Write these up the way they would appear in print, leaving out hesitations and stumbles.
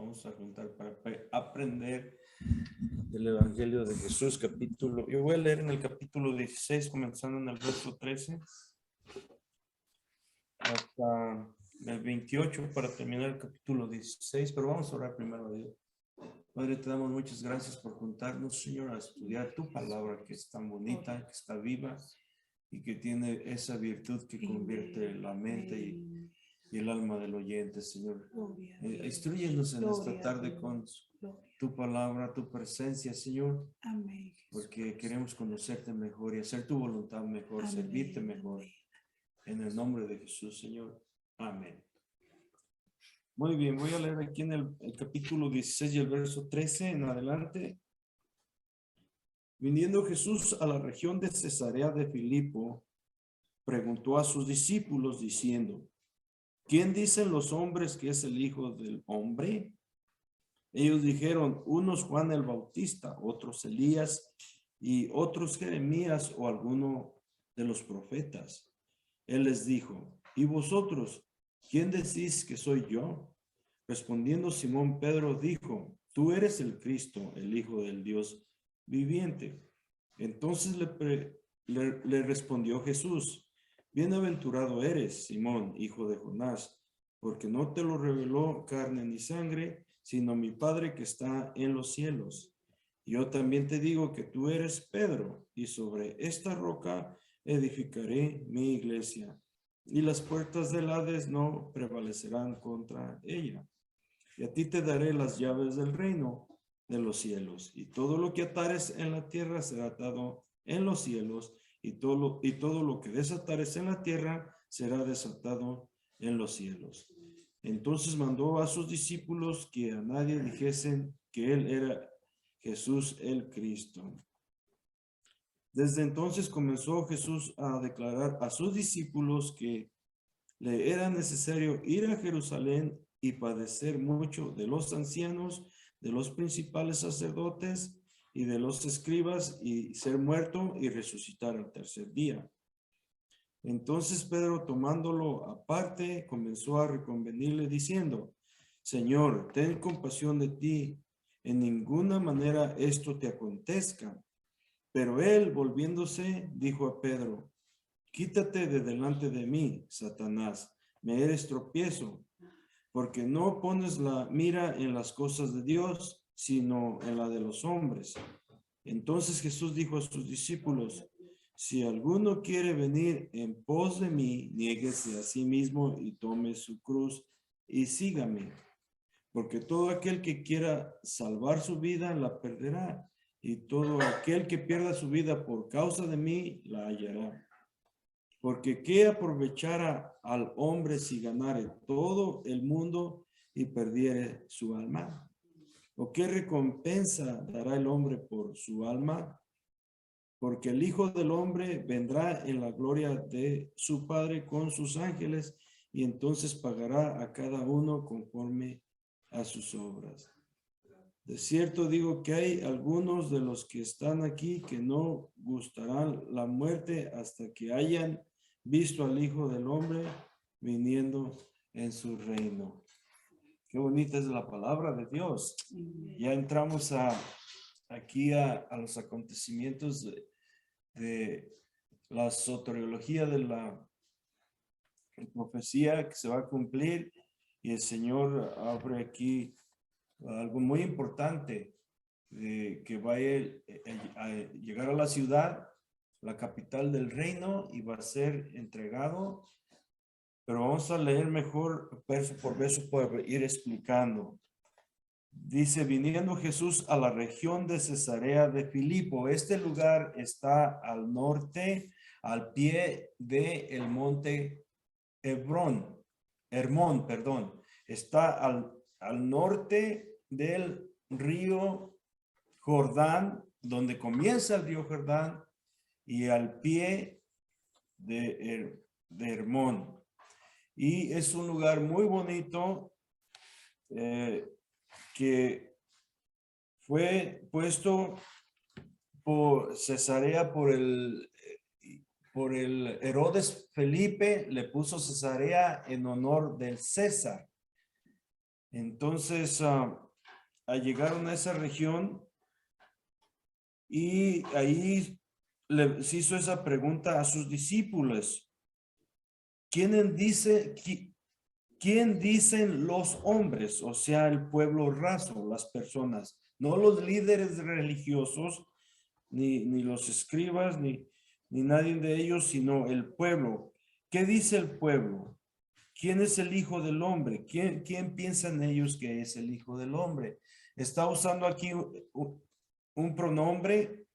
vamos a juntar para aprender del Evangelio de Jesús, capítulo. Yo voy a leer en el capítulo 16, comenzando en el verso 13, hasta el 28 para terminar el capítulo 16, pero vamos a orar primero a Dios. Padre, te damos muchas gracias por juntarnos, Señor, a estudiar tu palabra que es tan bonita, que está viva y que tiene esa virtud que convierte la mente y el alma del oyente, Señor. Instrúyenos en esta tarde con tu palabra, tu presencia, Señor. Amén. Porque queremos conocerte mejor y hacer tu voluntad mejor, amén, servirte mejor. Amén. En el nombre de Jesús, Señor. Amén. Muy bien, voy a leer aquí en el capítulo 16 y el verso 13 en adelante. Viniendo Jesús a la región de Cesarea de Filipo, preguntó a sus discípulos diciendo: ¿quién dicen los hombres que es el Hijo del Hombre? Ellos dijeron, unos Juan el Bautista, otros Elías y otros Jeremías o alguno de los profetas. Él les dijo, ¿y vosotros, quién decís que soy yo? Respondiendo Simón Pedro dijo, tú eres el Cristo, el Hijo del Dios viviente. Entonces le respondió Jesús, bienaventurado eres, Simón, hijo de Jonás, porque no te lo reveló carne ni sangre, sino mi Padre que está en los cielos. Yo también te digo que tú eres Pedro, y sobre esta roca edificaré mi iglesia, y las puertas del Hades no prevalecerán contra ella. Y a ti te daré las llaves del reino de los cielos, y todo lo que atares en la tierra será atado en los cielos, y todo lo que desatares en la tierra será desatado en los cielos. Entonces mandó a sus discípulos que a nadie dijesen que él era Jesús el Cristo. Desde entonces comenzó Jesús a declarar a sus discípulos que le era necesario ir a Jerusalén y padecer mucho de los ancianos, de los principales sacerdotes y de los escribas, y ser muerto y resucitar al tercer día. Entonces Pedro, tomándolo aparte, comenzó a reconvenirle diciendo, Señor, ten compasión de ti, en ninguna manera esto te acontezca. Pero él, volviéndose, dijo a Pedro, quítate de delante de mí, Satanás, me eres tropiezo, porque no pones la mira en las cosas de Dios, sino en la de los hombres. Entonces Jesús dijo a sus discípulos, si alguno quiere venir en pos de mí, niéguese a sí mismo y tome su cruz y sígame. Porque todo aquel que quiera salvar su vida la perderá, y todo aquel que pierda su vida por causa de mí la hallará. Porque ¿qué aprovechará al hombre si ganare todo el mundo y perdiere su alma? ¿O qué recompensa dará el hombre por su alma? Porque el Hijo del Hombre vendrá en la gloria de su Padre con sus ángeles, y entonces pagará a cada uno conforme a sus obras. De cierto digo que hay algunos de los que están aquí que no gustarán la muerte hasta que hayan visto al Hijo del Hombre viniendo en su reino. Qué bonita es la palabra de Dios. Ya entramos aquí a los acontecimientos de la soteriología de la profecía que se va a cumplir, y el Señor abre aquí algo muy importante, que va a llegar a la ciudad, la capital del reino, y va a ser entregado. Pero vamos a leer mejor verso por verso para ir explicando. Dice, viniendo Jesús a la región de Cesarea de Filipo. Este lugar está al norte, al pie del monte Hermón, perdón. Está al norte del río Jordán, donde comienza el río Jordán, y al pie de Hermón. Y es un lugar muy bonito que fue puesto por Cesarea por el Herodes Felipe. Le puso Cesarea en honor del César. Entonces, llegaron a esa región y ahí les hizo esa pregunta a sus discípulos. ¿Quién dicen los hombres? O sea, el pueblo raso, las personas, no los líderes religiosos, ni los escribas, ni nadie de ellos, sino el pueblo. ¿Qué dice el pueblo? ¿Quién es el hijo del hombre? ¿Quién piensan ellos que es el hijo del hombre? Está usando aquí un pronombre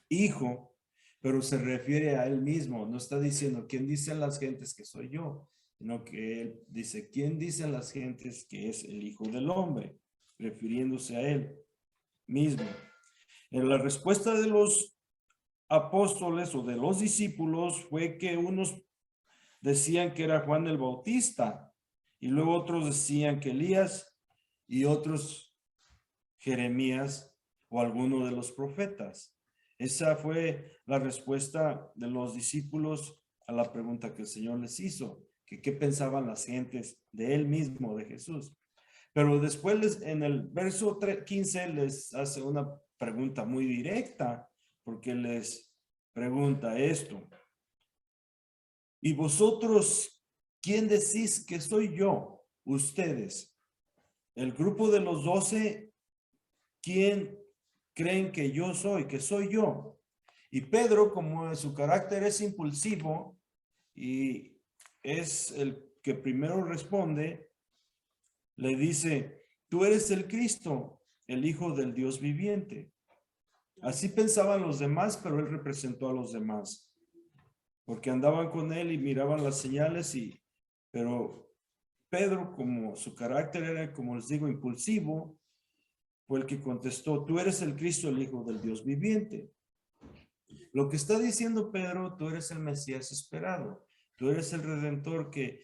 hijo, pero se refiere a él mismo. No está diciendo quién dicen las gentes que soy yo, sino que él dice quién dicen las gentes que es el hijo del hombre, refiriéndose a él mismo. En la respuesta de los apóstoles o de los discípulos fue que unos decían que era Juan el Bautista y luego otros decían que Elías y otros Jeremías o alguno de los profetas. Esa fue la respuesta de los discípulos a la pregunta que el Señor les hizo, que qué pensaban las gentes de él mismo, de Jesús. Pero después en el verso 15 les hace una pregunta muy directa, porque les pregunta esto. ¿Y vosotros quién decís que soy yo? Ustedes. El grupo de los 12, ¿quién creen que yo soy? Que soy yo. Y Pedro, como su carácter es impulsivo y es el que primero responde, le dice, tú eres el Cristo, el Hijo del Dios viviente. Así pensaban los demás, pero él representó a los demás. Porque andaban con él y miraban las señales, pero Pedro, como su carácter era, como les digo, impulsivo, fue el que contestó, tú eres el Cristo, el Hijo del Dios viviente. Lo que está diciendo Pedro, tú eres el Mesías esperado, tú eres el Redentor que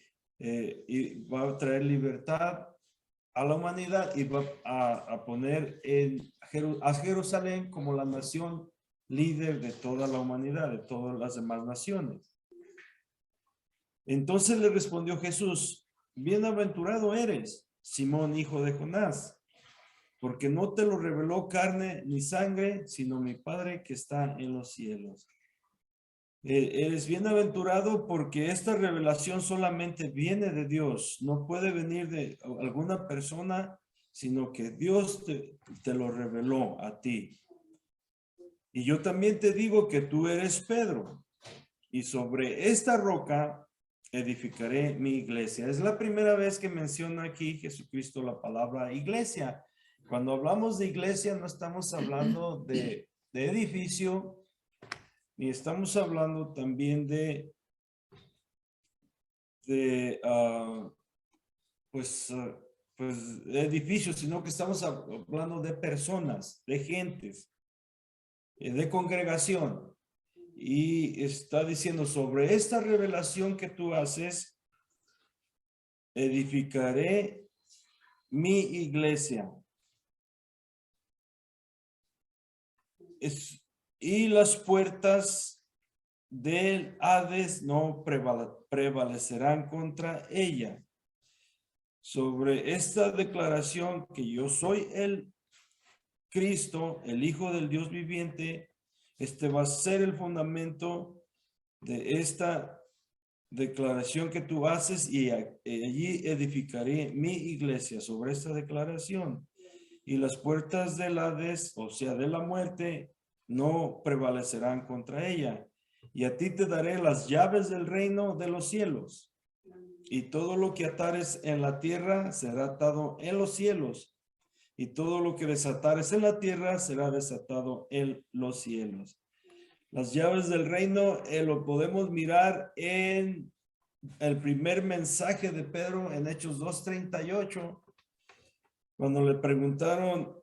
va a traer libertad a la humanidad y va a poner a Jerusalén como la nación líder de toda la humanidad, de todas las demás naciones. Entonces le respondió Jesús, bienaventurado eres, Simón, hijo de Jonás, porque no te lo reveló carne ni sangre, sino mi Padre que está en los cielos. Eres bienaventurado porque esta revelación solamente viene de Dios, no puede venir de alguna persona, sino que Dios te lo reveló a ti. Y yo también te digo que tú eres Pedro, y sobre esta roca edificaré mi iglesia. Es la primera vez que menciona aquí Jesucristo la palabra iglesia. Cuando hablamos de iglesia no estamos hablando de edificio, ni estamos hablando también de pues edificios, sino que estamos hablando de personas, de gentes, de congregación. Y está diciendo sobre esta revelación que tú haces, edificaré mi iglesia. Y las puertas del Hades no prevalecerán contra ella. Sobre esta declaración que yo soy el Cristo, el Hijo del Dios viviente, este va a ser el fundamento de esta declaración que tú haces y allí edificaré mi iglesia sobre esta declaración. Y las puertas del Hades, o sea, de la muerte, no prevalecerán contra ella. Y a ti te daré las llaves del reino de los cielos. Y todo lo que atares en la tierra será atado en los cielos. Y todo lo que desatares en la tierra será desatado en los cielos. Las llaves del reino lo podemos mirar en el primer mensaje de Pedro en Hechos 2:38. Cuando le preguntaron,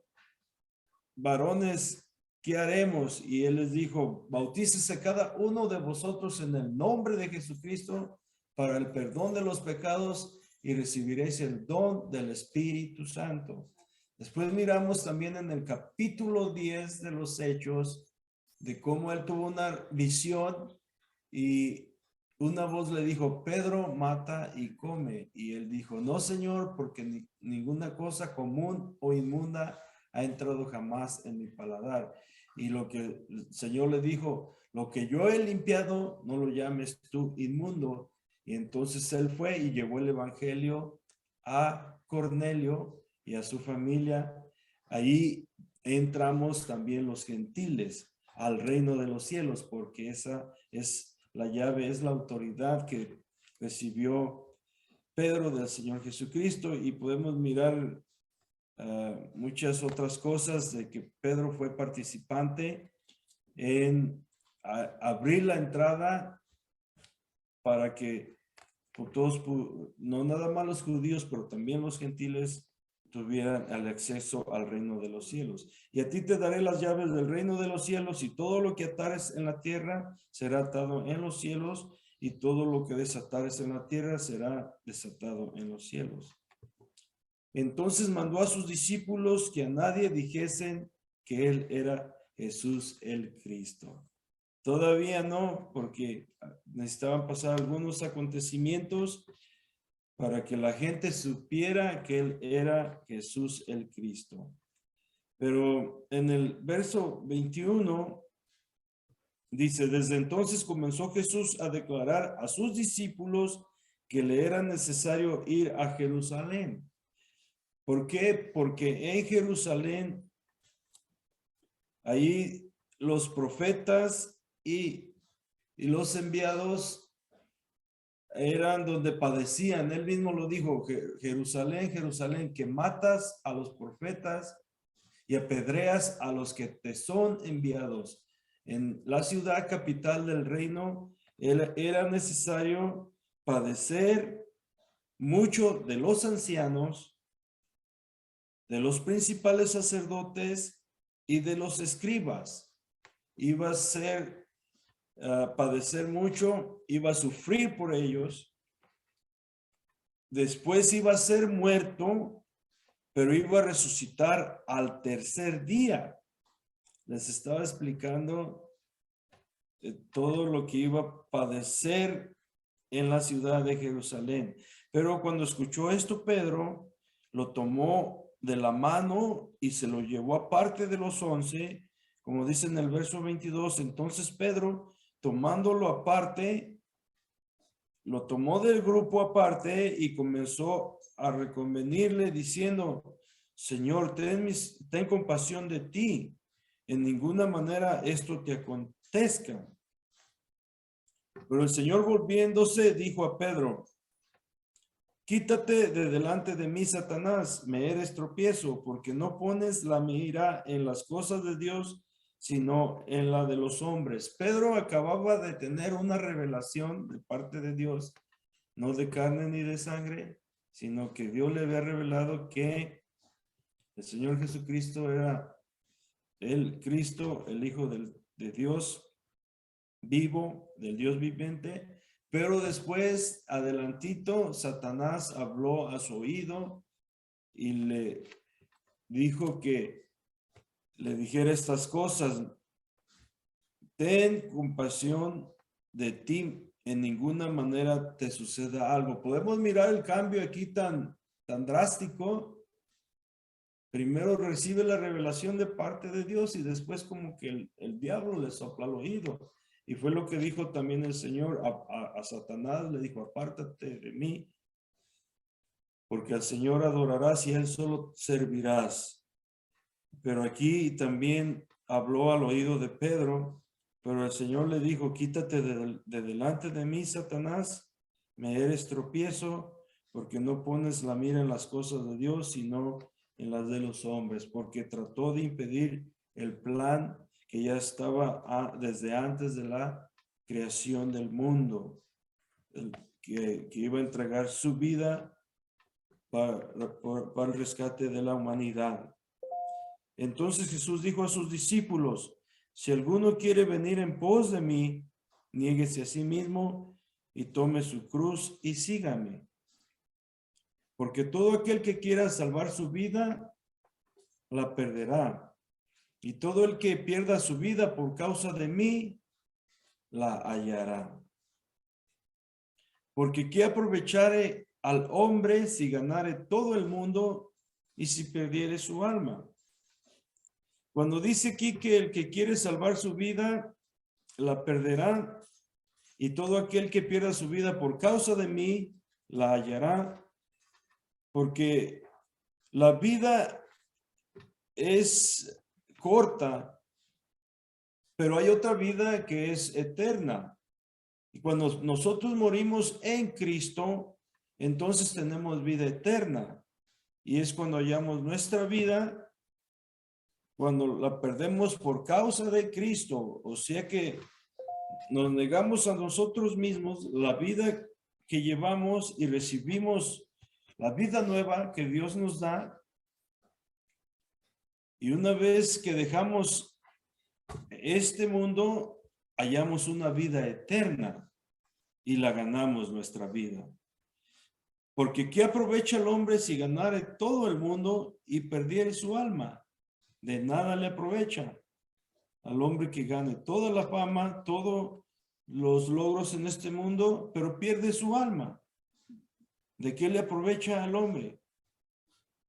varones, ¿qué haremos? Y él les dijo, bautícese cada uno de vosotros en el nombre de Jesucristo para el perdón de los pecados y recibiréis el don del Espíritu Santo. Después miramos también en el capítulo 10 de los Hechos de cómo él tuvo una visión y una voz le dijo, Pedro, mata y come. Y él dijo, no, Señor, porque ninguna cosa común o inmunda ha entrado jamás en mi paladar. Y lo que el Señor le dijo, lo que yo he limpiado, no lo llames tú inmundo. Y entonces él fue y llevó el evangelio a Cornelio y a su familia. Ahí entramos también los gentiles al reino de los cielos, porque esa es la llave, es la autoridad que recibió Pedro del Señor Jesucristo. Y podemos mirar muchas otras cosas de que Pedro fue participante en abrir la entrada para que todos, no nada más los judíos, pero también los gentiles tuvieran el acceso al reino de los cielos. Y a ti te daré las llaves del reino de los cielos, y todo lo que atares en la tierra será atado en los cielos, y todo lo que desatares en la tierra será desatado en los cielos. Entonces mandó a sus discípulos que a nadie dijesen que él era Jesús el Cristo. Todavía no, porque necesitaban pasar algunos acontecimientos para que la gente supiera que él era Jesús el Cristo. Pero en el verso 21 dice, desde entonces comenzó Jesús a declarar a sus discípulos que le era necesario ir a Jerusalén. ¿Por qué? Porque en Jerusalén, ahí los profetas y los enviados eran donde padecían. Él mismo lo dijo, Jerusalén, Jerusalén, que matas a los profetas y apedreas a los que te son enviados. En la ciudad capital del reino era necesario padecer mucho de los ancianos, de los principales sacerdotes y de los escribas. Iba a ser padecer mucho, iba a sufrir por ellos, después iba a ser muerto, pero iba a resucitar al tercer día. Les estaba explicando todo lo que iba a padecer en la ciudad de Jerusalén. Pero cuando escuchó esto, Pedro lo tomó de la mano y se lo llevó aparte de los 11, como dice en el verso 22. Entonces Pedro, tomándolo aparte, lo tomó del grupo aparte y comenzó a reconvenirle diciendo, Señor, ten compasión de ti. En ninguna manera esto te acontezca. Pero el Señor, volviéndose, dijo a Pedro, quítate de delante de mí, Satanás, me eres tropiezo, porque no pones la mira en las cosas de Dios, sino en la de los hombres. Pedro acababa de tener una revelación de parte de Dios, no de carne ni de sangre, sino que Dios le había revelado que el Señor Jesucristo era el Cristo, el Hijo de Dios vivo, del Dios viviente. Pero después, adelantito, Satanás habló a su oído y le dijo que le dijera estas cosas. Ten compasión de ti, en ninguna manera te suceda algo. Podemos mirar el cambio aquí tan drástico. Primero recibe la revelación de parte de Dios y después como que el diablo le sopla al oído. Y fue lo que dijo también el Señor a Satanás, le dijo, apártate de mí, porque al Señor adorarás y a Él solo servirás. Pero aquí también habló al oído de Pedro, pero el Señor le dijo, quítate de delante de mí, Satanás, me eres tropiezo, porque no pones la mira en las cosas de Dios, sino en las de los hombres, porque trató de impedir el plan que ya estaba desde antes de la creación del mundo, que iba a entregar su vida para el rescate de la humanidad. Entonces Jesús dijo a sus discípulos, si alguno quiere venir en pos de mí, niéguese a sí mismo y tome su cruz y sígame. Porque todo aquel que quiera salvar su vida, la perderá. Y todo el que pierda su vida por causa de mí, la hallará. Porque ¿qué aprovechare al hombre si ganare todo el mundo y si perdiere su alma? Cuando dice aquí que el que quiere salvar su vida, la perderá, y todo aquel que pierda su vida por causa de mí, la hallará, porque la vida es corta, pero hay otra vida que es eterna. Y cuando nosotros morimos en Cristo, entonces tenemos vida eterna. Y es cuando hallamos nuestra vida, cuando la perdemos por causa de Cristo. O sea que nos negamos a nosotros mismos la vida que llevamos y recibimos la vida nueva que Dios nos da. Y una vez que dejamos este mundo, hallamos una vida eterna y la ganamos nuestra vida. Porque ¿qué aprovecha el hombre si ganare todo el mundo y perdiere su alma? De nada le aprovecha al hombre que gane toda la fama, todos los logros en este mundo, pero pierde su alma. ¿De qué le aprovecha al hombre?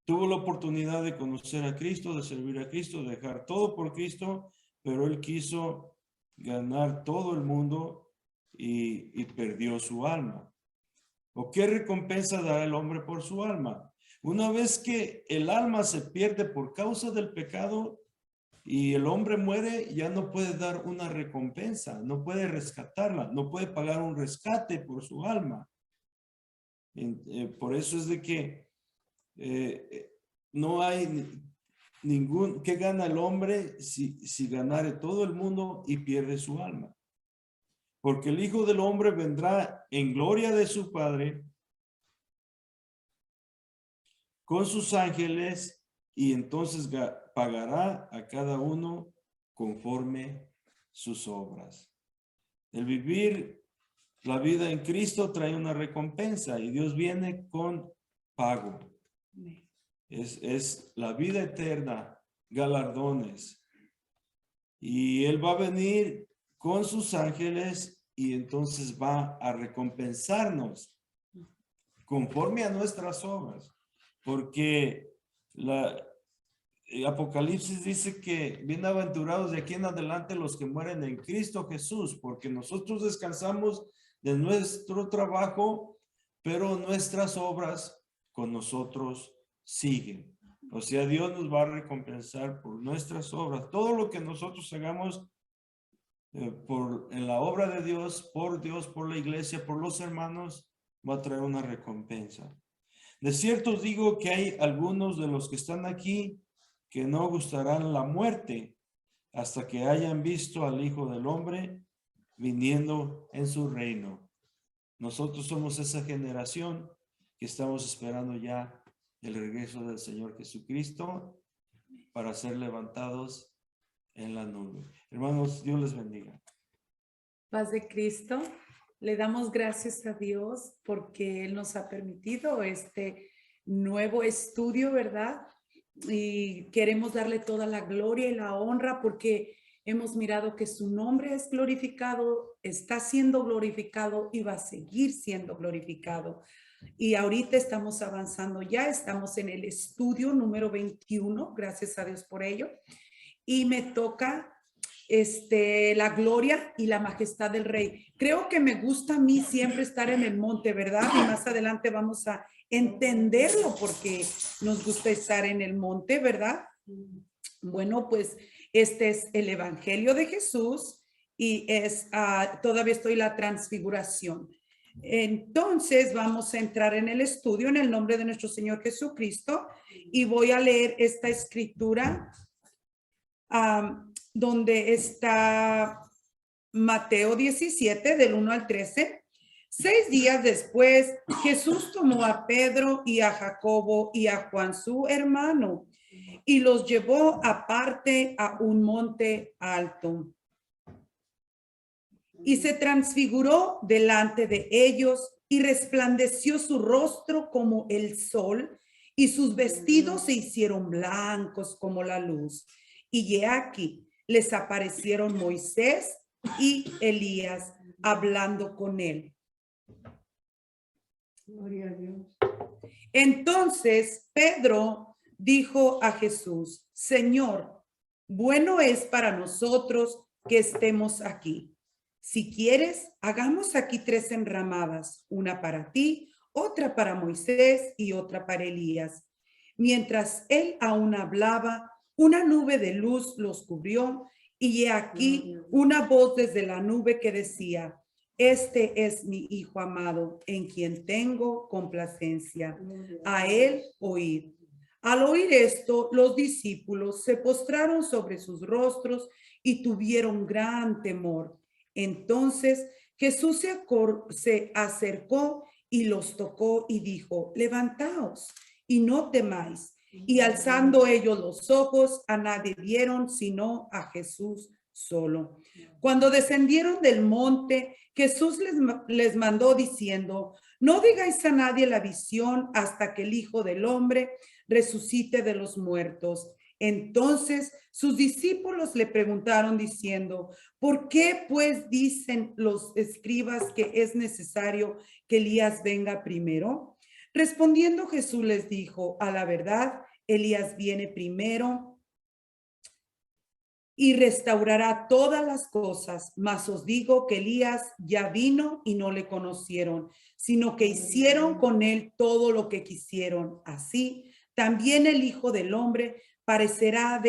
Tuvo la oportunidad de conocer a Cristo, de servir a Cristo, de dejar todo por Cristo, pero él quiso ganar todo el mundo y perdió su alma. ¿O qué recompensa dará el hombre por su alma? Una vez que el alma se pierde por causa del pecado y el hombre muere, ya no puede dar una recompensa, no puede rescatarla, no puede pagar un rescate por su alma. Por eso es de que no hay ningún, ¿qué gana el hombre si ganare todo el mundo y pierde su alma? Porque el Hijo del Hombre vendrá en gloria de su Padre con sus ángeles y entonces pagará a cada uno conforme sus obras. El vivir la vida en Cristo trae una recompensa y Dios viene con pago. Es la vida eterna, galardones. Y Él va a venir con sus ángeles y entonces va a recompensarnos conforme a nuestras obras. Porque Apocalipsis dice que bienaventurados de aquí en adelante los que mueren en Cristo Jesús, porque nosotros descansamos de nuestro trabajo, pero nuestras obras con nosotros siguen. O sea, Dios nos va a recompensar por nuestras obras. Todo lo que nosotros hagamos en la obra de Dios, por la iglesia, por los hermanos, va a traer una recompensa. De cierto os digo que hay algunos de los que están aquí que no gustarán la muerte hasta que hayan visto al Hijo del Hombre viniendo en su reino. Nosotros somos esa generación que estamos esperando ya el regreso del Señor Jesucristo para ser levantados en la nube. Hermanos, Dios les bendiga. Paz de Cristo. Le damos gracias a Dios porque Él nos ha permitido este nuevo estudio, ¿verdad? Y queremos darle toda la gloria y la honra porque hemos mirado que su nombre es glorificado, está siendo glorificado y va a seguir siendo glorificado. Y ahorita estamos avanzando, ya estamos en el estudio número 21, gracias a Dios por ello. Y me toca la gloria y la majestad del rey. Creo que me gusta a mí siempre estar en el monte, ¿verdad? Y más adelante vamos a entenderlo porque nos gusta estar en el monte, ¿verdad? Bueno, pues este es el Evangelio de Jesús y es todavía estoy la transfiguración. Entonces vamos a entrar en el estudio en el nombre de nuestro Señor Jesucristo y voy a leer esta escritura donde está Mateo 17 del 1 al 13. 6 días después, Jesús tomó a Pedro y a Jacobo y a Juan su hermano y los llevó aparte a un monte alto. Y se transfiguró delante de ellos y resplandeció su rostro como el sol y sus vestidos se hicieron blancos como la luz. Y he aquí, les aparecieron Moisés y Elías hablando con él. Gloria a Dios. Entonces Pedro dijo a Jesús: Señor, bueno es para nosotros que estemos aquí. Si quieres, hagamos aquí 3 enramadas, una para ti, otra para Moisés y otra para Elías. Mientras él aún hablaba, una nube de luz los cubrió, y he aquí una voz desde la nube que decía: Este es mi Hijo amado, en quien tengo complacencia. A él oíd. Al oír esto, los discípulos se postraron sobre sus rostros y tuvieron gran temor. Entonces Jesús se acercó y los tocó y dijo: Levantaos y no temáis. Y alzando ellos los ojos, a nadie vieron sino a Jesús solo. Cuando descendieron del monte, Jesús les mandó diciendo: No digáis a nadie la visión hasta que el Hijo del Hombre resucite de los muertos. Entonces sus discípulos le preguntaron diciendo: ¿Por qué pues dicen los escribas que es necesario que Elías venga primero? Respondiendo Jesús les dijo: A la verdad, Elías viene primero y restaurará todas las cosas, mas os digo que Elías ya vino y no le conocieron, sino que hicieron con él todo lo que quisieron. Así, también el Hijo del Hombre padecerá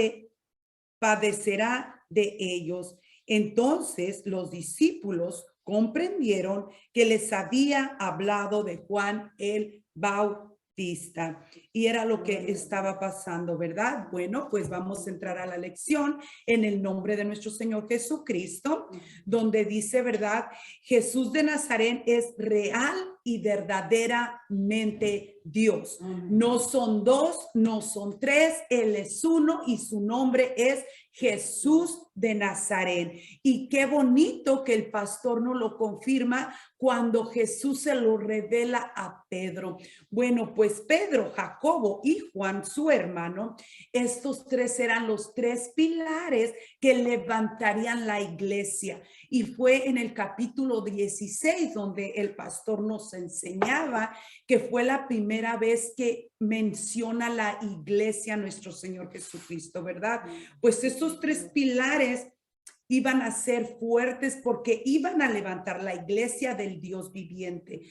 de ellos. Entonces los discípulos comprendieron que les había hablado de Juan el Bautista. Y era lo que estaba pasando, ¿verdad? Bueno, pues vamos a entrar a la lección en el nombre de nuestro Señor Jesucristo, donde dice, ¿verdad? Jesús de Nazaret es real y verdaderamente Dios. No son 2, no son 3, Él es uno y su nombre es Jesús de Nazaret. Y qué bonito que el pastor nos lo confirma cuando Jesús se lo revela a Pedro. Bueno, pues Pedro, Jacobo y Juan, su hermano, estos 3 eran los 3 pilares que levantarían la iglesia. Y fue en el capítulo 16 donde el pastor nos enseñaba que fue la primera vez que menciona la iglesia nuestro Señor Jesucristo, ¿verdad? Pues estos 3 pilares iban a ser fuertes porque iban a levantar la iglesia del Dios viviente,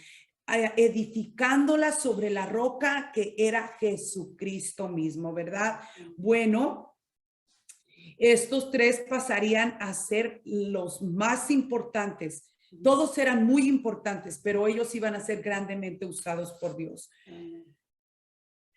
edificándola sobre la roca que era Jesucristo mismo, ¿verdad? Bueno, estos 3 pasarían a ser los más importantes. Todos eran muy importantes, pero ellos iban a ser grandemente usados por Dios.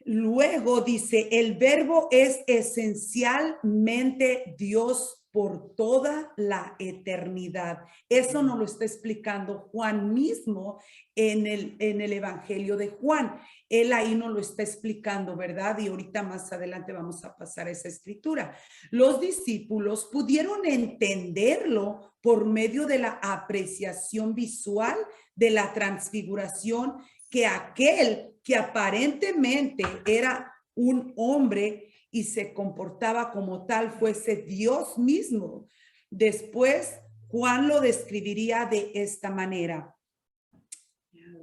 Luego dice, el verbo es esencialmente Dios por toda la eternidad. Eso nos lo está explicando Juan mismo en el Evangelio de Juan. Él ahí nos lo está explicando, ¿verdad? Y ahorita más adelante vamos a pasar a esa escritura. Los discípulos pudieron entenderlo por medio de la apreciación visual de la transfiguración, que aquel que aparentemente era un hombre y se comportaba como tal fuese Dios mismo. Después, Juan lo describiría de esta manera.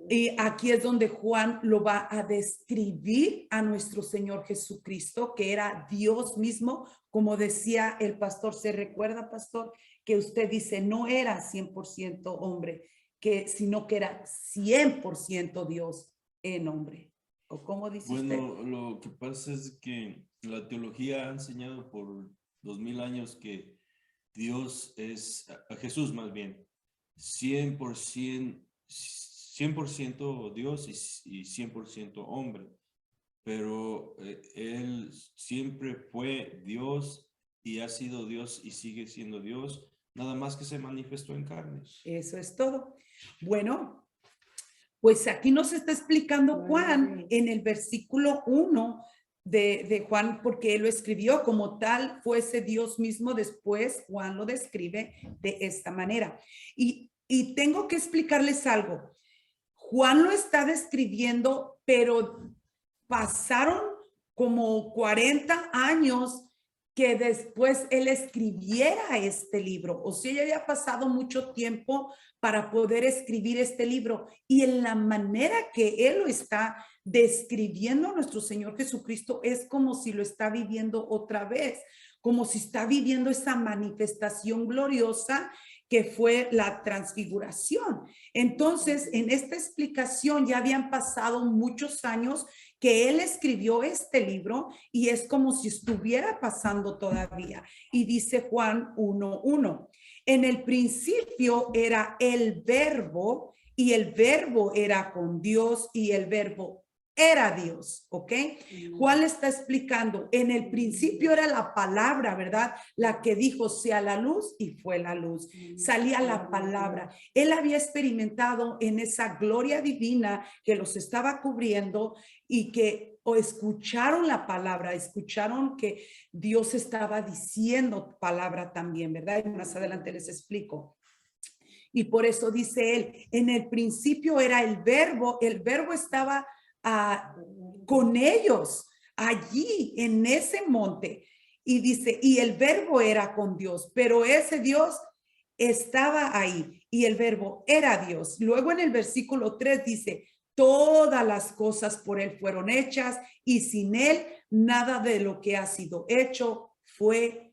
Y aquí es donde Juan lo va a describir a nuestro Señor Jesucristo, que era Dios mismo, como decía el pastor. ¿Se recuerda, pastor, que usted dice no era 100% hombre, sino que era 100% Dios en hombre? ¿O cómo dice usted? Bueno, lo que pasa es que la teología ha enseñado por 2000 años que Dios es, a Jesús más bien, 100% Dios y 100% hombre. Pero Él siempre fue Dios y ha sido Dios y sigue siendo Dios, nada más que se manifestó en carnes. Eso es todo. Bueno, pues aquí nos está explicando Juan en el versículo 1 de Juan, porque él lo escribió como tal fuese Dios mismo. Después Juan lo describe de esta manera. Y tengo que explicarles algo. Juan lo está describiendo, pero pasaron como 40 años que después él escribiera este libro. O sea, ya había pasado mucho tiempo para poder escribir este libro. Y en la manera que él lo está describiendo a nuestro Señor Jesucristo es como si lo está viviendo otra vez, como si está viviendo esa manifestación gloriosa que fue la transfiguración. Entonces, en esta explicación ya habían pasado muchos años que él escribió este libro y es como si estuviera pasando todavía. Y dice Juan 1:1, en el principio era el verbo y el verbo era con Dios y el verbo era Dios, ¿ok? Juan le está explicando, en el principio era la palabra, ¿verdad? La que dijo, sea la luz y fue la luz. Salía la palabra. Él había experimentado en esa gloria divina que los estaba cubriendo y que o escucharon la palabra, escucharon que Dios estaba diciendo palabra también, ¿verdad? Y más adelante les explico. Y por eso dice él, en el principio era el verbo estaba con ellos allí en ese monte. Y dice, y el verbo era con Dios, pero ese Dios estaba ahí y el verbo era Dios. Luego en el versículo 3 dice, todas las cosas por él fueron hechas y sin él nada de lo que ha sido hecho fue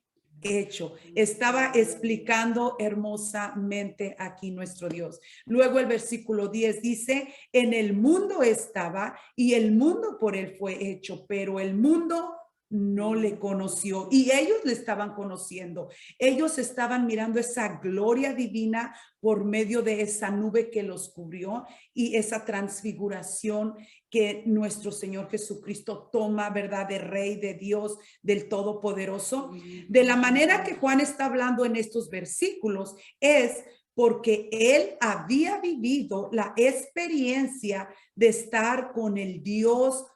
hecho. Estaba explicando hermosamente aquí nuestro Dios. Luego el versículo 10 dice, en el mundo estaba y el mundo por él fue hecho, pero el mundo no le conoció y ellos le estaban conociendo. Ellos estaban mirando esa gloria divina por medio de esa nube que los cubrió y esa transfiguración que nuestro Señor Jesucristo toma, ¿verdad? De Rey, de Dios, del Todopoderoso. De la manera que Juan está hablando en estos versículos es porque él había vivido la experiencia de estar con el Dios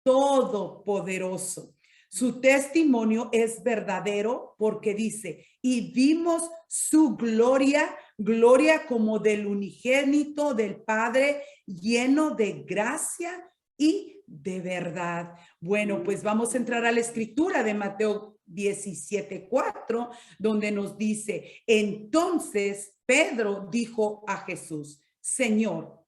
Todopoderoso. Su testimonio es verdadero porque dice, y vimos su gloria, gloria como del unigénito del Padre, lleno de gracia y de verdad. Bueno, pues vamos a entrar a la escritura de Mateo 17:4, donde nos dice, entonces Pedro dijo a Jesús, Señor,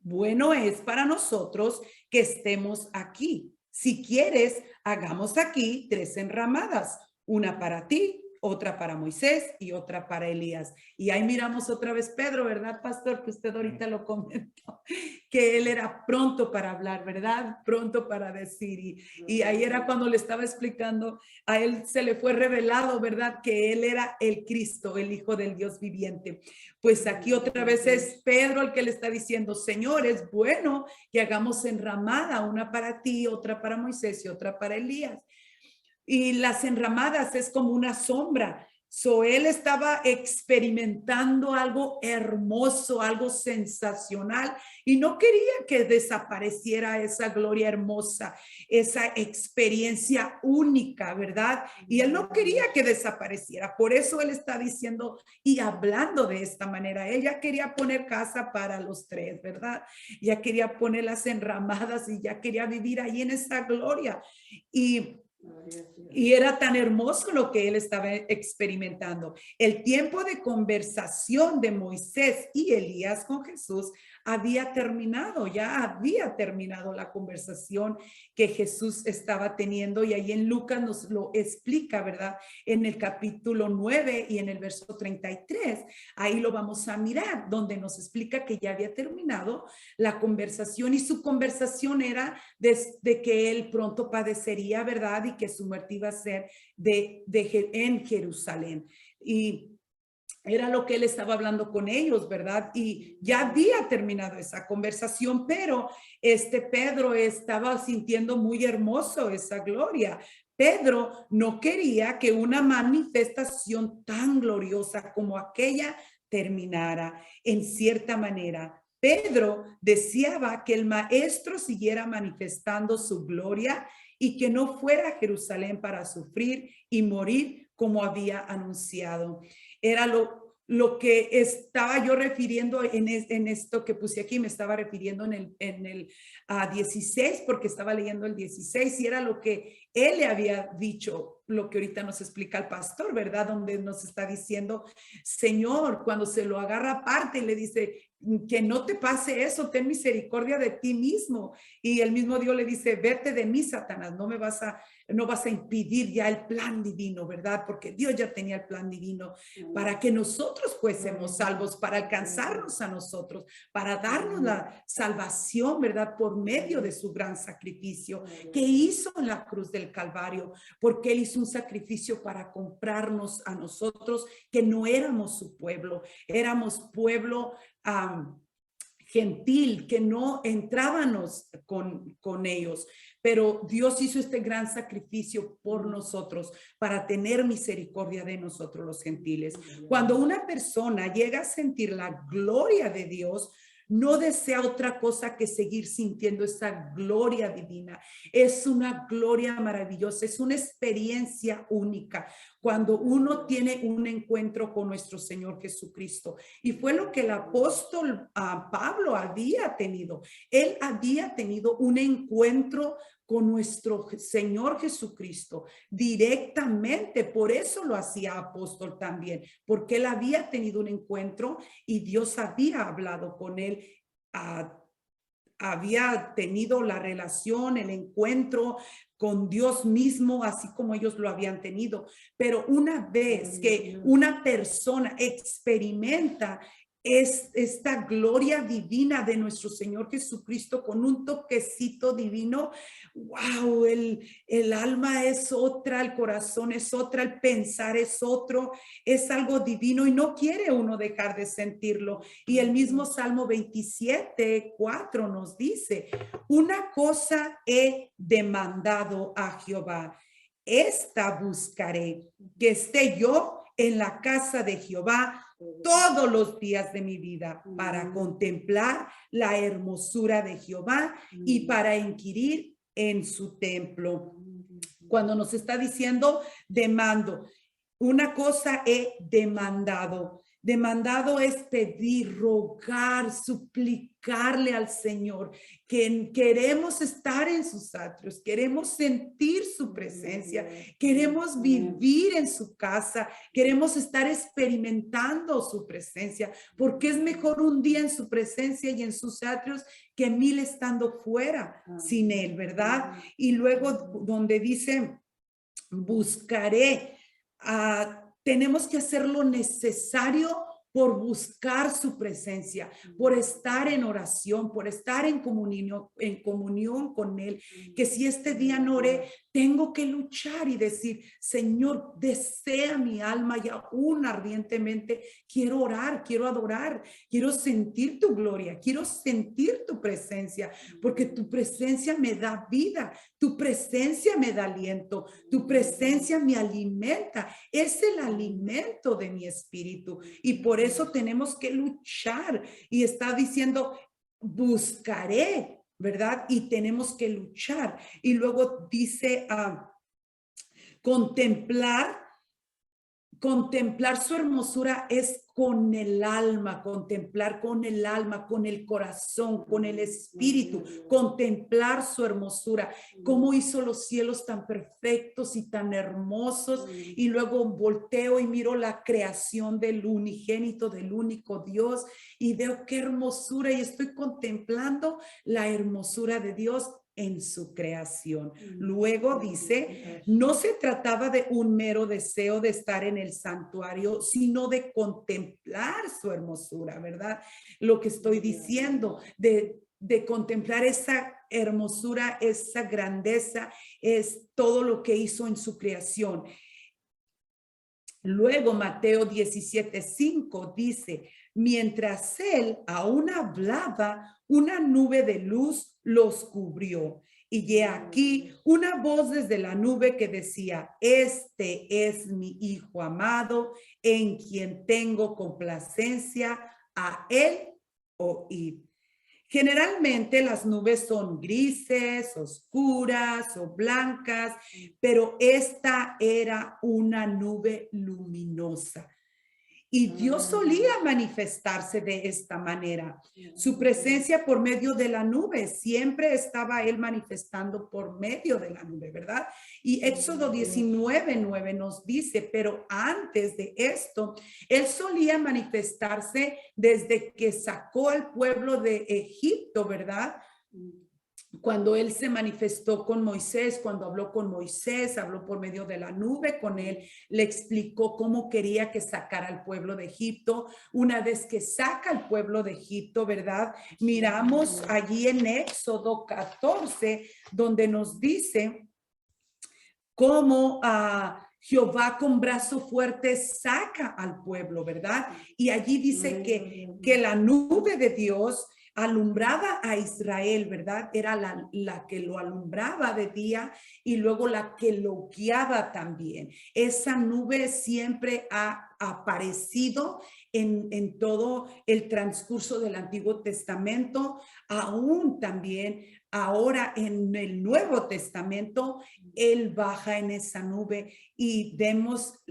bueno es para nosotros que estemos aquí. Si quieres, hagamos aquí 3 enramadas, una para ti, otra para Moisés y otra para Elías. Y ahí miramos otra vez Pedro, ¿verdad, pastor? Que usted ahorita lo comentó, que él era pronto para hablar, ¿verdad? Pronto para decir. Y ahí era cuando le estaba explicando, a él se le fue revelado, ¿verdad? Que él era el Cristo, el Hijo del Dios viviente. Pues aquí otra vez es Pedro el que le está diciendo, Señor, es bueno que hagamos enramada, una para ti, otra para Moisés y otra para Elías. Y las enramadas es como una sombra. Él estaba experimentando algo hermoso, algo sensacional y no quería que desapareciera esa gloria hermosa, esa experiencia única, ¿verdad? Y él no quería que desapareciera. Por eso él está diciendo y hablando de esta manera. Él ya quería poner casa para los 3, ¿verdad? Ya quería poner las enramadas y ya quería vivir ahí en esa gloria. Y era tan hermoso lo que él estaba experimentando. El tiempo de conversación de Moisés y Elías con Jesús había terminado, ya había terminado la conversación que Jesús estaba teniendo y ahí en Lucas nos lo explica, ¿verdad? En el capítulo 9 y en el verso 33, ahí lo vamos a mirar, donde nos explica que ya había terminado la conversación y su conversación era de que él pronto padecería, ¿verdad? Y que su muerte iba a ser en Jerusalén. Y era lo que él estaba hablando con ellos, ¿verdad? Y ya había terminado esa conversación, pero Pedro estaba sintiendo muy hermoso esa gloria. Pedro no quería que una manifestación tan gloriosa como aquella terminara en cierta manera. Pedro deseaba que el maestro siguiera manifestando su gloria y que no fuera a Jerusalén para sufrir y morir como había anunciado. Era lo que estaba yo refiriendo en esto que puse aquí, me estaba refiriendo en el 16, porque estaba leyendo el 16 y era lo que él le había dicho, lo que ahorita nos explica el pastor, ¿verdad? Donde nos está diciendo, Señor, cuando se lo agarra aparte, le dice, que no te pase eso, ten misericordia de ti mismo. Y el mismo Dios le dice, vete de mí, Satanás, no vas a impedir ya el plan divino, ¿verdad? Porque Dios ya tenía el plan divino para que nosotros fuésemos salvos, para alcanzarnos a nosotros, para darnos la salvación, ¿verdad? Por medio de su gran sacrificio que hizo en la cruz del Calvario, porque Él hizo un sacrificio para comprarnos a nosotros que no éramos su pueblo, éramos pueblo gentil, que no entrábamos con ellos, pero Dios hizo este gran sacrificio por nosotros para tener misericordia de nosotros los gentiles. Cuando una persona llega a sentir la gloria de Dios, no desea otra cosa que seguir sintiendo esa gloria divina. Es una gloria maravillosa, es una experiencia única cuando uno tiene un encuentro con nuestro Señor Jesucristo. Y fue lo que el apóstol Pablo había tenido. Él había tenido un encuentro con nuestro Señor Jesucristo directamente. Por eso lo hacía apóstol también, porque él había tenido un encuentro y Dios había hablado con él. Había tenido la relación, el encuentro con Dios mismo, así como ellos lo habían tenido. Pero una vez que una persona experimenta esta gloria divina de nuestro Señor Jesucristo con un toquecito divino, wow, el alma es otra, el corazón es otra, el pensar es otro, es algo divino y no quiere uno dejar de sentirlo. Y el mismo Salmo 27:4 nos dice, una cosa he demandado a Jehová, esta buscaré, que esté yo en la casa de Jehová todos los días de mi vida, para contemplar la hermosura de Jehová y para inquirir en su templo. Cuando nos está diciendo demando, una cosa he demandado. Demandado es pedir, rogar, suplicarle al Señor, que queremos estar en sus atrios, queremos sentir su presencia, queremos vivir en su casa, queremos estar experimentando su presencia, porque es mejor un día en su presencia y en sus atrios que 1000 estando fuera sin él, ¿verdad? Y luego donde dice, buscaré, tenemos que hacer lo necesario por buscar su presencia, por estar en oración, por estar en comunión con Él, que si este día no oré, tengo que luchar y decir, Señor, desea mi alma y aún ardientemente quiero orar, quiero adorar, quiero sentir tu gloria, quiero sentir tu presencia, porque tu presencia me da vida, tu presencia me da aliento, tu presencia me alimenta, es el alimento de mi espíritu y por eso tenemos que luchar y está diciendo, buscaré, ¿verdad? Y tenemos que luchar. Y luego dice, contemplar su hermosura es con el alma, contemplar con el alma, con el corazón, con el espíritu, contemplar su hermosura, cómo hizo los cielos tan perfectos y tan hermosos, y luego volteo y miro la creación del unigénito, del único Dios, y veo qué hermosura, y estoy contemplando la hermosura de Dios en su creación. Luego dice, no se trataba de un mero deseo de estar en el santuario, sino de contemplar su hermosura, ¿verdad? Lo que estoy diciendo, de contemplar esa hermosura, esa grandeza, es todo lo que hizo en su creación. Luego Mateo 17:5 dice, mientras él aún hablaba, una nube de luz los cubrió. Y he aquí una voz desde la nube que decía, este es mi hijo amado, en quien tengo complacencia, a él oíd. Generalmente las nubes son grises, oscuras o blancas, pero esta era una nube luminosa. Y Dios solía manifestarse de esta manera. Su presencia por medio de la nube, siempre estaba él manifestando por medio de la nube, ¿verdad? Y Éxodo 19:9 nos dice, pero antes de esto, él solía manifestarse desde que sacó al pueblo de Egipto, ¿verdad? Cuando él se manifestó con Moisés, cuando habló con Moisés, habló por medio de la nube con él, le explicó cómo quería que sacara al pueblo de Egipto. Una vez que saca al pueblo de Egipto, ¿verdad? Miramos allí en Éxodo 14, donde nos dice cómo Jehová con brazo fuerte saca al pueblo, ¿verdad? Y allí dice que la nube de Dios alumbraba a Israel, ¿verdad? Era la que lo alumbraba de día y luego la que lo guiaba también. Esa nube siempre ha aparecido en todo el transcurso del Antiguo Testamento, aún también ahora en el Nuevo Testamento, él baja en esa nube y vemos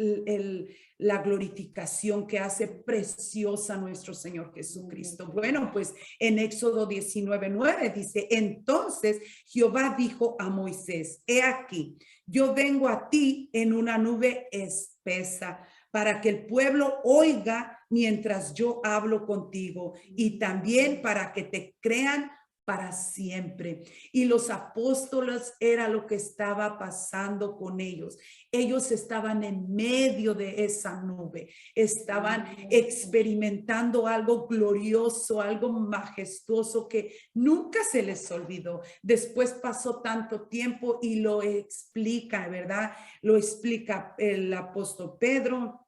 la glorificación que hace preciosa nuestro Señor Jesucristo. Bueno, pues en Éxodo 19:9 dice, entonces Jehová dijo a Moisés, he aquí, yo vengo a ti en una nube espesa para que el pueblo oiga mientras yo hablo contigo y también para que te crean para siempre. Y los apóstoles era lo que estaba pasando con ellos. Ellos estaban en medio de esa nube, estaban experimentando algo glorioso, algo majestuoso que nunca se les olvidó. Después pasó tanto tiempo y lo explica, ¿verdad? Lo explica el apóstol Pedro.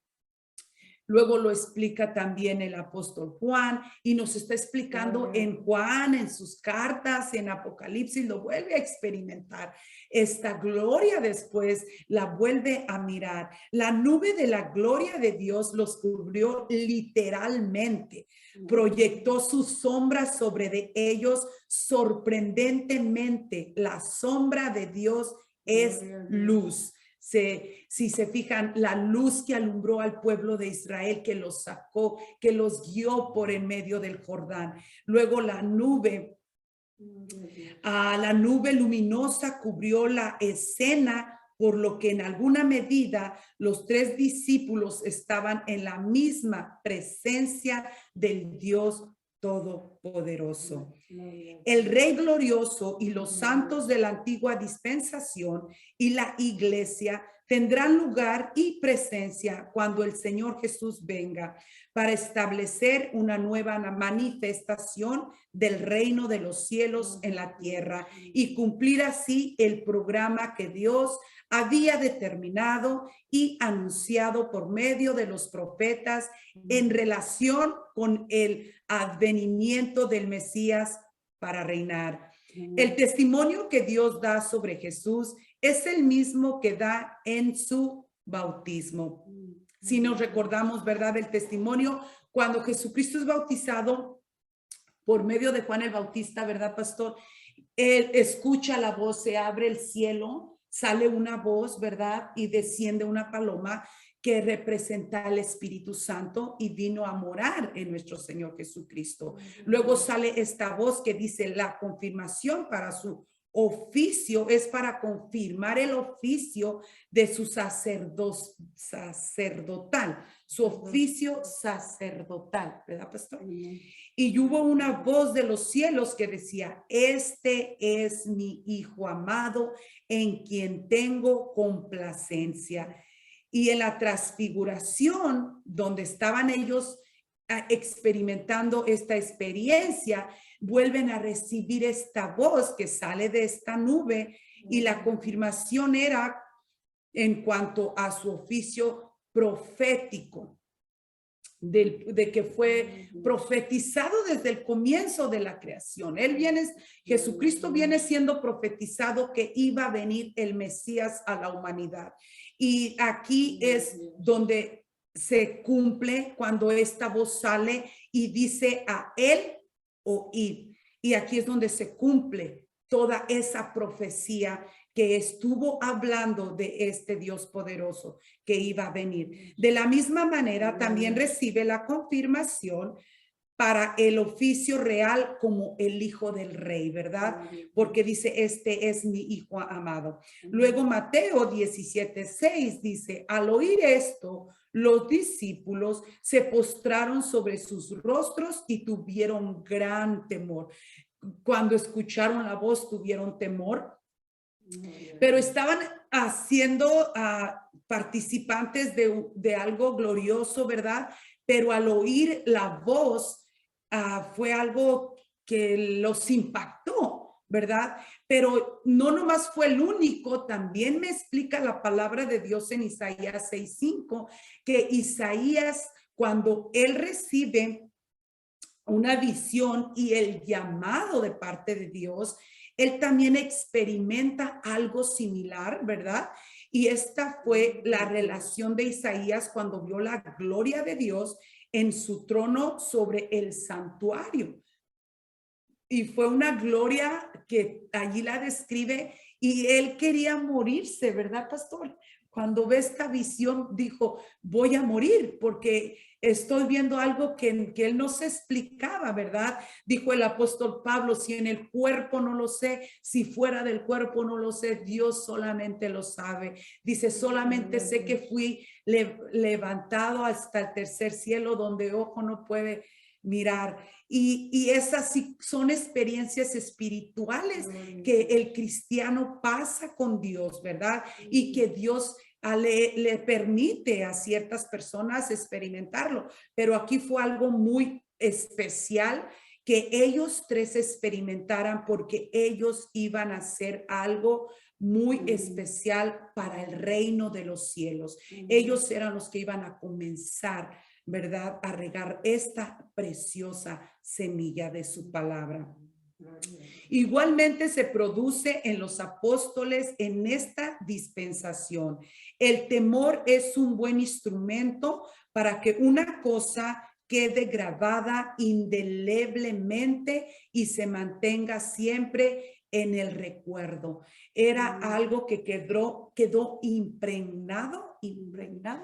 Luego lo explica también el apóstol Juan y nos está explicando en Juan, en sus cartas, en Apocalipsis, lo vuelve a experimentar. Esta gloria después la vuelve a mirar. La nube de la gloria de Dios los cubrió literalmente. Proyectó su sombra sobre de ellos sorprendentemente. La sombra de Dios es luz. Si se fijan, la luz que alumbró al pueblo de Israel, que los sacó, que los guió por en medio del Jordán. Luego la nube luminosa cubrió la escena, por lo que en alguna medida los tres discípulos estaban en la misma presencia del Dios Todopoderoso. El Rey glorioso y los santos de la antigua dispensación y la iglesia tendrán lugar y presencia cuando el Señor Jesús venga para establecer una nueva manifestación del reino de los cielos en la tierra y cumplir así el programa que Dios había determinado y anunciado por medio de los profetas en relación con el advenimiento del Mesías para reinar. El testimonio que Dios da sobre Jesús es el mismo que da en su bautismo. Si nos recordamos, ¿verdad? El testimonio cuando Jesucristo es bautizado por medio de Juan el Bautista, ¿verdad, pastor? Él escucha la voz, se abre el cielo, sale una voz, ¿verdad? Y desciende una paloma que representa al Espíritu Santo y vino a morar en nuestro Señor Jesucristo. Luego sale esta voz que dice la confirmación para su oficio, es para confirmar el oficio de su sacerdotal, su oficio sacerdotal, ¿verdad, pastor? Y hubo una voz de los cielos que decía, este es mi Hijo amado en quien tengo complacencia. Y en la transfiguración, donde estaban ellos experimentando esta experiencia, vuelven a recibir esta voz que sale de esta nube y la confirmación era en cuanto a su oficio profético, de que fue profetizado desde el comienzo de la creación. Jesucristo viene siendo profetizado que iba a venir el Mesías a la humanidad. Y aquí es donde se cumple cuando esta voz sale y dice a él oíd. Y aquí es donde se cumple toda esa profecía que estuvo hablando de este Dios poderoso que iba a venir. De la misma manera, también recibe la confirmación para el oficio real como el hijo del rey, ¿verdad? Porque dice, este es mi hijo amado. Luego Mateo 17:6 dice, al oír esto, los discípulos se postraron sobre sus rostros y tuvieron gran temor. Cuando escucharon la voz, tuvieron temor, pero estaban haciendo participantes de algo glorioso, ¿verdad? Pero al oír la voz, fue algo que los impactó, ¿verdad? Pero no nomás fue el único, también me explica la palabra de Dios en Isaías 6:5, que Isaías, cuando él recibe una visión y el llamado de parte de Dios, él también experimenta algo similar, ¿verdad? Y esta fue la relación de Isaías cuando vio la gloria de Dios en su trono sobre el santuario. Y fue una gloria que allí la describe y él quería morirse, ¿verdad, pastor? Cuando ve esta visión, dijo, voy a morir porque estoy viendo algo que él no se explicaba, ¿verdad? Dijo el apóstol Pablo, si en el cuerpo no lo sé, si fuera del cuerpo no lo sé, Dios solamente lo sabe. Dice, solamente sé que fui levantado hasta el tercer cielo donde ojo no puede mirar. Y esas sí son experiencias espirituales que el cristiano pasa con Dios, ¿verdad? Y que Dios le permite a ciertas personas experimentarlo. Pero aquí fue algo muy especial que ellos tres experimentaran porque ellos iban a hacer algo muy especial para el reino de los cielos. Ellos eran los que iban a comenzar, ¿verdad?, a regar esta preciosa semilla de su palabra. Igualmente se produce en los apóstoles en esta dispensación. El temor es un buen instrumento para que una cosa quede grabada indeleblemente y se mantenga siempre en el recuerdo. Era algo que quedó impregnado,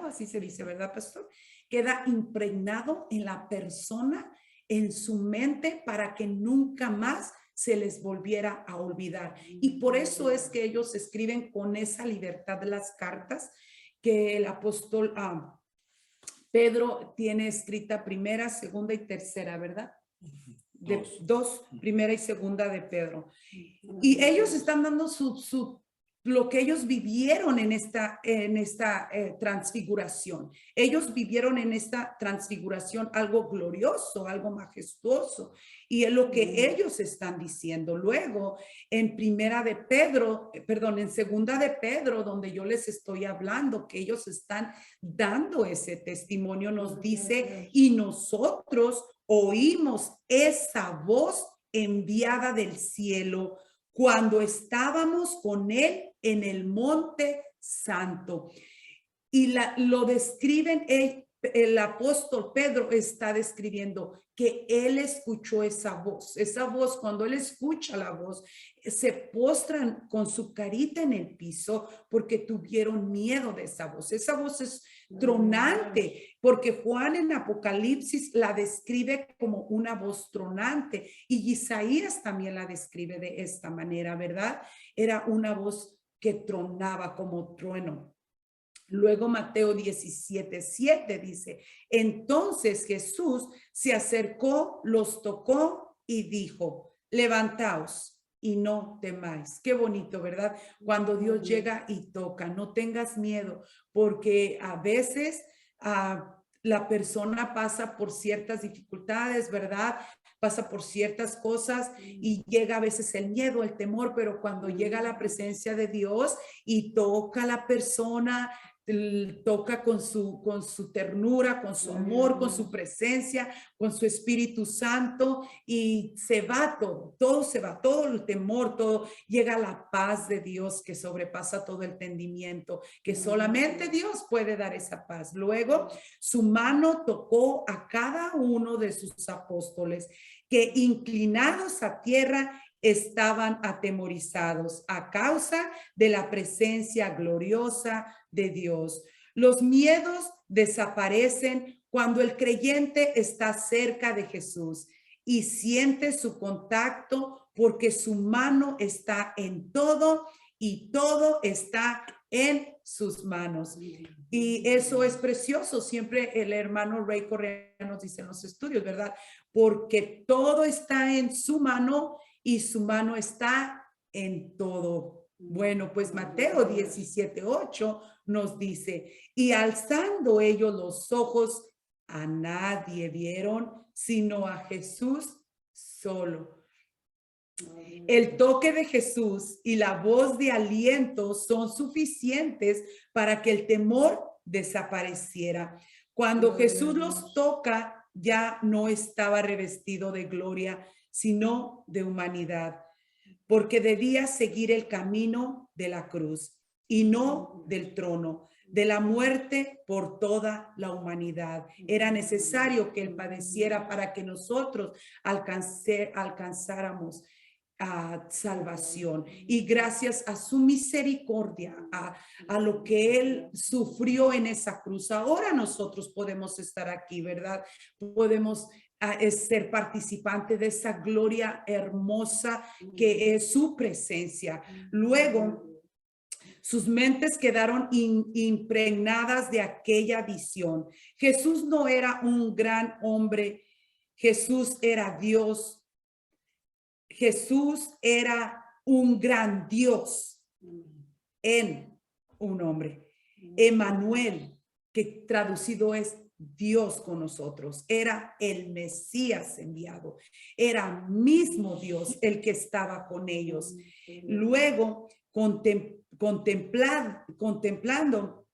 así se dice, ¿verdad, pastor? Queda impregnado en la persona, en su mente, para que nunca más se les volviera a olvidar. Y por eso es que ellos escriben con esa libertad de las cartas que el apóstol Pedro tiene escrita primera, segunda y tercera, ¿verdad? Dos, primera y segunda de Pedro. Y ellos están dando lo que ellos vivieron en esta transfiguración. Ellos vivieron en esta transfiguración algo glorioso, algo majestuoso. Y es lo que ellos están diciendo. Luego, en segunda de Pedro, donde yo les estoy hablando, que ellos están dando ese testimonio, nos dice, y nosotros oímos esa voz enviada del cielo cuando estábamos con él en el monte santo. Y lo describen, el apóstol Pedro está describiendo que él escuchó esa voz. Esa voz, cuando él escucha la voz, se postran con su carita en el piso porque tuvieron miedo de esa voz. Esa voz es tronante, porque Juan en Apocalipsis la describe como una voz tronante y Isaías también la describe de esta manera, ¿verdad? Era una voz que tronaba como trueno. Luego Mateo 17:7 dice, entonces Jesús se acercó, los tocó y dijo, levantaos y no temáis. Qué bonito, ¿verdad? Cuando Dios llega y toca, no tengas miedo, porque a veces la persona pasa por ciertas dificultades, ¿verdad? Pasa por ciertas cosas y llega a veces el miedo, el temor, pero cuando llega la presencia de Dios y toca a la persona, toca con su ternura, con su amor, con su presencia, con su Espíritu Santo y se va todo se va, todo el temor, todo, llega la paz de Dios que sobrepasa todo entendimiento, que solamente Dios puede dar esa paz. Luego su mano tocó a cada uno de sus apóstoles que inclinados a tierra estaban atemorizados a causa de la presencia gloriosa de Dios. Los miedos desaparecen cuando el creyente está cerca de Jesús y siente su contacto, porque su mano está en todo y todo está en sus manos. Y eso es precioso. Siempre el hermano Ray Correa nos dice en los estudios, ¿verdad? Porque todo está en su mano y su mano está en todo. Bueno, pues Mateo 17:8 nos dice, y alzando ellos los ojos, a nadie vieron, sino a Jesús solo. El toque de Jesús y la voz de aliento son suficientes para que el temor desapareciera. Cuando Jesús los toca, ya no estaba revestido de gloria, sino de humanidad, porque debía seguir el camino de la cruz y no del trono, de la muerte por toda la humanidad. Era necesario que él padeciera para que nosotros alcanzáramos salvación, y gracias a su misericordia, a lo que él sufrió en esa cruz, ahora nosotros podemos estar aquí, ¿verdad? Podemos ser participante de esa gloria hermosa que es su presencia. Luego, sus mentes quedaron impregnadas de aquella visión. Jesús no era un gran hombre, Jesús era Dios. Jesús era un gran Dios en un hombre. Emmanuel, que traducido es Dios con nosotros, era el Mesías enviado, era mismo Dios el que estaba con ellos. Luego, contemplando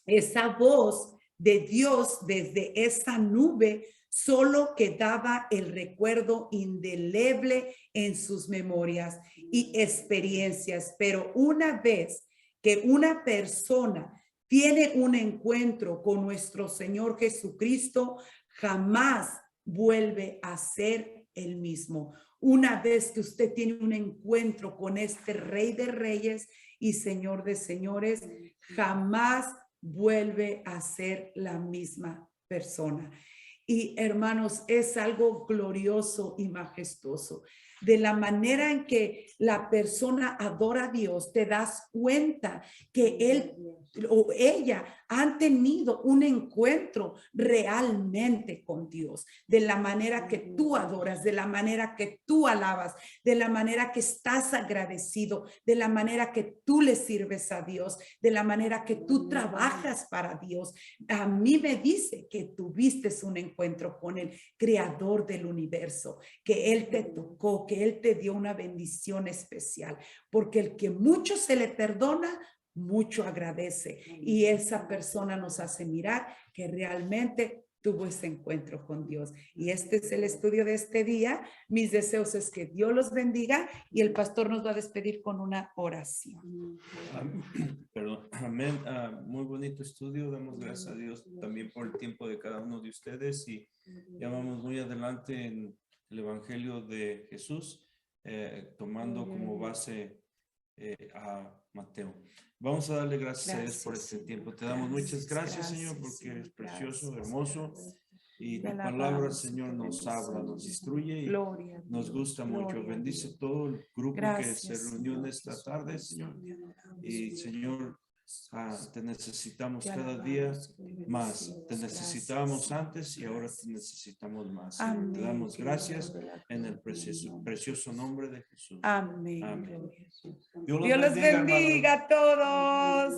esa voz de Dios desde esa nube, solo quedaba el recuerdo indeleble en sus memorias y experiencias. Pero una vez que una persona tiene un encuentro con nuestro Señor Jesucristo, jamás vuelve a ser el mismo. Una vez que usted tiene un encuentro con este Rey de Reyes y Señor de Señores, jamás vuelve a ser la misma persona. Y hermanos, es algo glorioso y majestuoso. De la manera en que la persona adora a Dios, te das cuenta que él o ella han tenido un encuentro realmente con Dios, de la manera que tú adoras, de la manera que tú alabas, de la manera que estás agradecido, de la manera que tú le sirves a Dios, de la manera que tú trabajas para Dios. A mí me dice que tuviste un encuentro con el creador del universo, que él te tocó, que él te dio una bendición especial, porque el que mucho se le perdona, mucho agradece, y esa persona nos hace mirar que realmente tuvo ese encuentro con Dios. Y este es el estudio de este día. Mis deseos es que Dios los bendiga, y el pastor nos va a despedir con una oración. Perdón, amén. Muy bonito estudio. Damos gracias a Dios también por el tiempo de cada uno de ustedes, y ya vamos muy adelante en el Evangelio de Jesús, tomando como base a Mateo. Vamos a darle gracias a Dios por este tiempo. Te damos muchas gracias, Señor, porque eres precioso, hermoso, y tu palabra, Señor, nos habla, nos instruye y nos gusta mucho. Bendice todo el grupo que se reunió en esta tarde, Señor. Y, Señor, te necesitamos cada día más. Te necesitábamos antes y ahora te necesitamos más. Señor. Te damos gracias en el precioso nombre de Jesús. Amén. Amén. Dios los bendiga a todos.